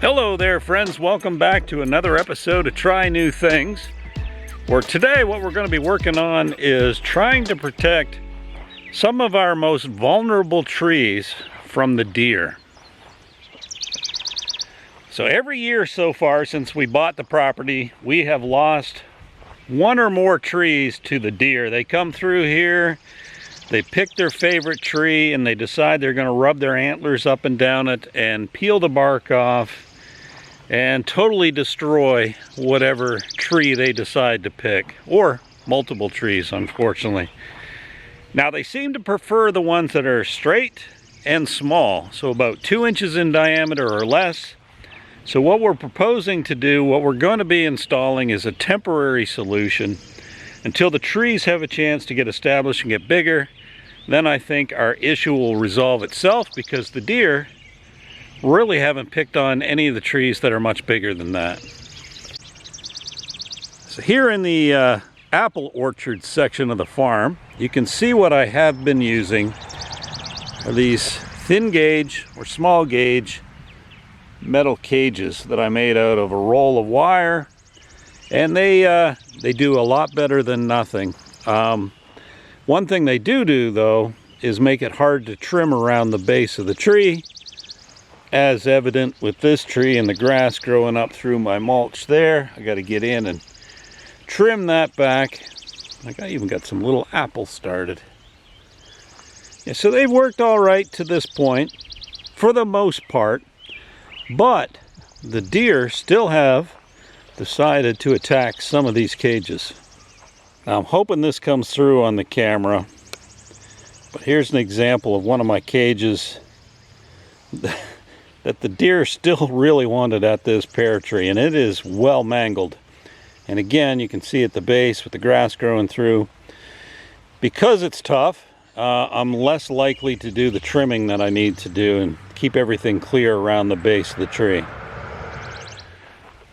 Hello there, friends. Welcome back to another episode of Try New Things, where today what we're going to be working on is trying to protect some of our most vulnerable trees from the deer. So every year so far since we bought the property, we have lost one or more trees to the deer. They come through here, they pick their favorite tree, and they decide they're going to rub their antlers up and down it and peel the bark off and totally destroy whatever tree they decide to pick, or multiple trees, unfortunately. Now, they seem to prefer the ones that are straight and small, so about 2 inches in diameter or less. So what we're proposing to do, what we're going to be installing, is a temporary solution until the trees have a chance to get established and get bigger. Then I think our issue will resolve itself, because the deer really haven't picked on any of the trees that are much bigger than that. So here in the apple orchard section of the farm, you can see what I have been using are these thin gauge or small gauge metal cages that I made out of a roll of wire, and they do a lot better than nothing. One thing they do though is make it hard to trim around the base of the tree, as evident with this tree and the grass growing up through my mulch there. I got to get in and trim that back. Like, I even got some little apples started. Yeah, so they've worked all right to this point for the most part, but the deer still have decided to attack some of these cages. Now, I'm hoping this comes through on the camera, but here's an example of one of my cages that the deer still really wanted at this pear tree, and it is well mangled. And again, you can see at the base with the grass growing through. Because it's tough, I'm less likely to do the trimming that I need to do and keep everything clear around the base of the tree.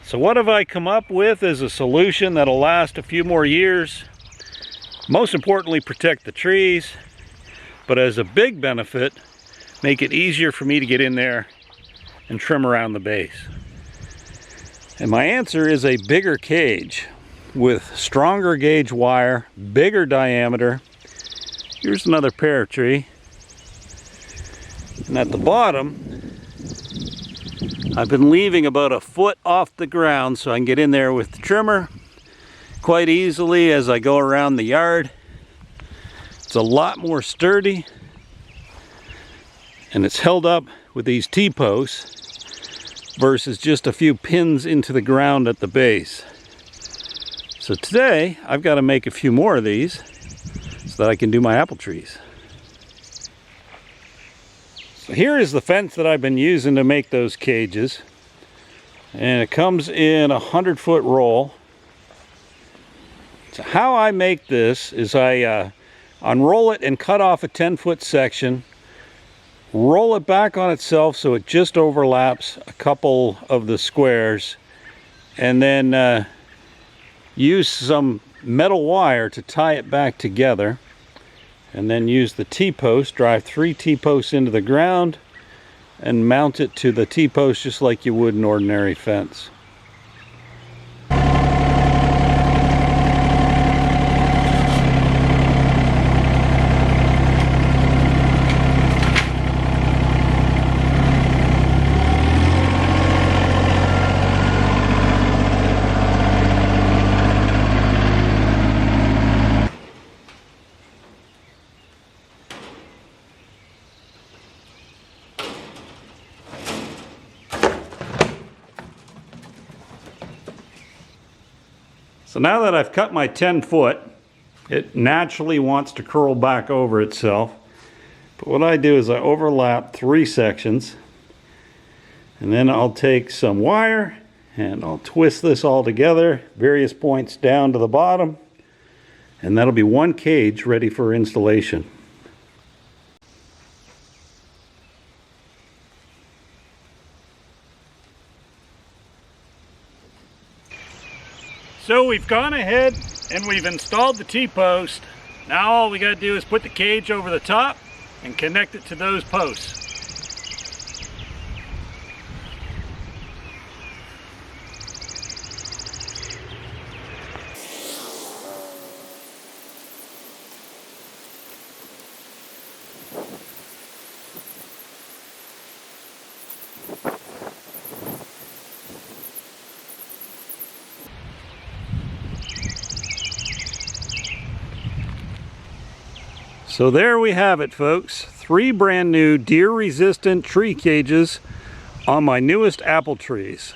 So what have I come up with as a solution that'll last a few more years? Most importantly, protect the trees, but as a big benefit, make it easier for me to get in there and trim around the base. And my answer is a bigger cage with stronger gauge wire, bigger diameter. Here's another pear tree. And at the bottom, I've been leaving about a foot off the ground so I can get in there with the trimmer quite easily as I go around the yard. It's a lot more sturdy, and it's held up with these T-posts versus just a few pins into the ground at the base. So today I've got to make a few more of these so that I can do my apple trees. So here is the fence that I've been using to make those cages, and it comes in a 100-foot roll. So how I make this is I unroll it and cut off a 10-foot section, roll it back on itself so it just overlaps a couple of the squares, and then use some metal wire to tie it back together, and then use the T-post, drive 3 T-posts into the ground and mount it to the T-post just like you would an ordinary fence. So now that I've cut my 10-foot, it naturally wants to curl back over itself. But what I do is I overlap 3 sections, and then I'll take some wire and I'll twist this all together, various points down to the bottom, and that'll be one cage ready for installation. So we've gone ahead and we've installed the T-post. Now all we got to do is put the cage over the top and connect it to those posts. So there we have it, folks. 3 brand new deer resistant tree cages on my newest apple trees.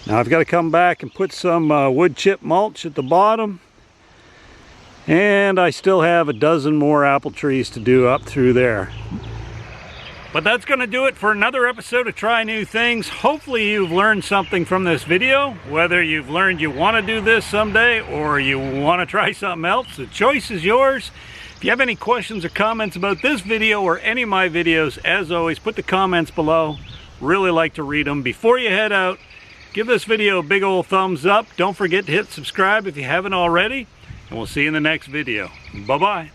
Now I've got to come back and put some wood chip mulch at the bottom, and I still have a dozen more apple trees to do up through there. But that's going to do it for another episode of Try New Things. Hopefully you've learned something from this video. Whether you've learned you want to do this someday or you want to try something else, the choice is yours. If you have any questions or comments about this video or any of my videos, as always, put the comments below. Really like to read them. Before you head out, give this video a big old thumbs up. Don't forget to hit subscribe if you haven't already. And we'll see you in the next video. Bye-bye.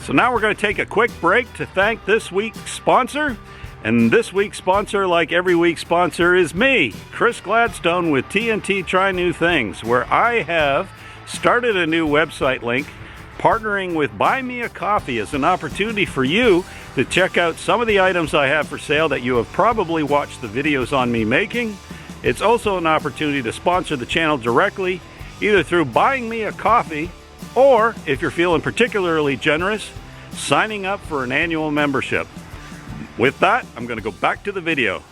So now we're going to take a quick break to thank this week's sponsor. And this week's sponsor, like every week's sponsor, is me, Chris Gladstone with TNT Try New Things, where I have started a new website link. Partnering with Buy Me a Coffee is an opportunity for you to check out some of the items I have for sale that you have probably watched the videos on me making. It's also an opportunity to sponsor the channel directly, either through buying me a coffee, or if you're feeling particularly generous, signing up for an annual membership. With that, I'm going to go back to the video.